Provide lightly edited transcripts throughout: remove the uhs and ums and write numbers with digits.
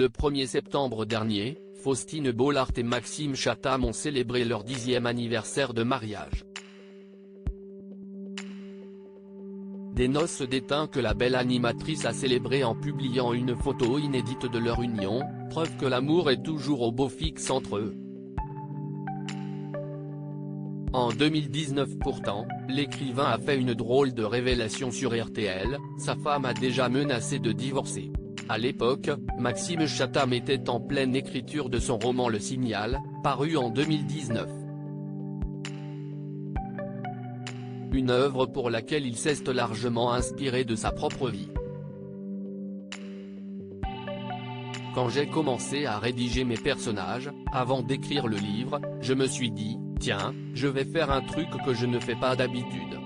Le 1er septembre dernier, Faustine Bollaert et Maxime Chatham ont célébré leur 10e anniversaire de mariage. Des noces d'étain que la belle animatrice a célébrées en publiant une photo inédite de leur union, preuve que l'amour est toujours au beau fixe entre eux. En 2019 pourtant, l'écrivain a fait une drôle de révélation sur RTL, sa femme a déjà menacé de divorcer. À l'époque, Maxime Chatham était en pleine écriture de son roman Le Signal, paru en 2019. Une œuvre pour laquelle il s'est largement inspiré de sa propre vie. Quand j'ai commencé à rédiger mes personnages, avant d'écrire le livre, je me suis dit, tiens, je vais faire un truc que je ne fais pas d'habitude.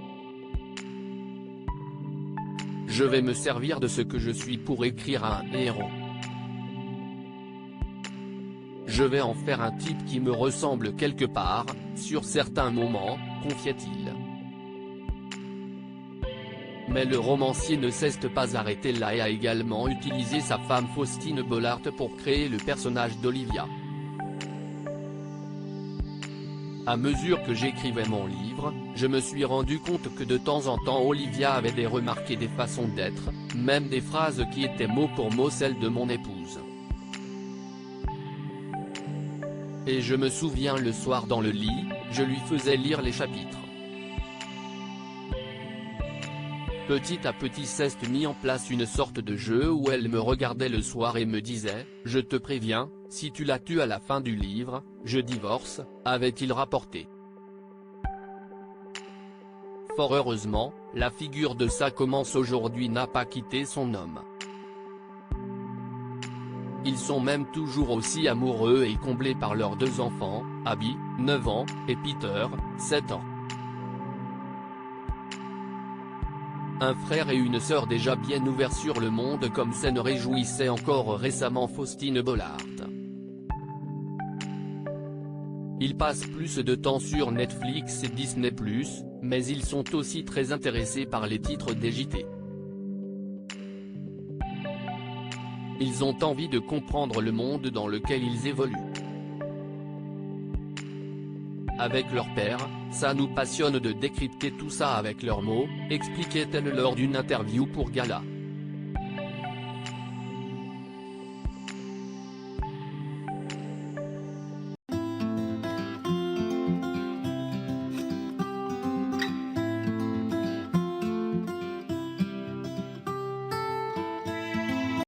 Je vais me servir de ce que je suis pour écrire un héros. Je vais en faire un type qui me ressemble quelque part, sur certains moments, confiait-il. Mais le romancier ne s'est pas arrêté là et a également utilisé sa femme Faustine Bollaert pour créer le personnage d'Olivia. À mesure que j'écrivais mon livre, je me suis rendu compte que de temps en temps Olivia avait des remarques et des façons d'être, même des phrases qui étaient mot pour mot celles de mon épouse. Et je me souviens le soir dans le lit, je lui faisais lire les chapitres. Petit à petit s'est mis en place une sorte de jeu où elle me regardait le soir et me disait « Je te préviens, si tu la tues à la fin du livre, je divorce », avait-il rapporté. Fort heureusement, la figure de Ça commence aujourd'hui n'a pas quitté son homme. Ils sont même toujours aussi amoureux et comblés par leurs 2 enfants, Abby, 9 ans, et Peter, 7 ans. Un frère et une sœur déjà bien ouverts sur le monde comme ça ne réjouissait encore récemment Faustine Bollaert. Ils passent plus de temps sur Netflix et Disney+, mais ils sont aussi très intéressés par les titres des JT. Ils ont envie de comprendre le monde dans lequel ils évoluent. Avec leur père, ça nous passionne de décrypter tout ça avec leurs mots, expliquait-elle lors d'une interview pour Gala.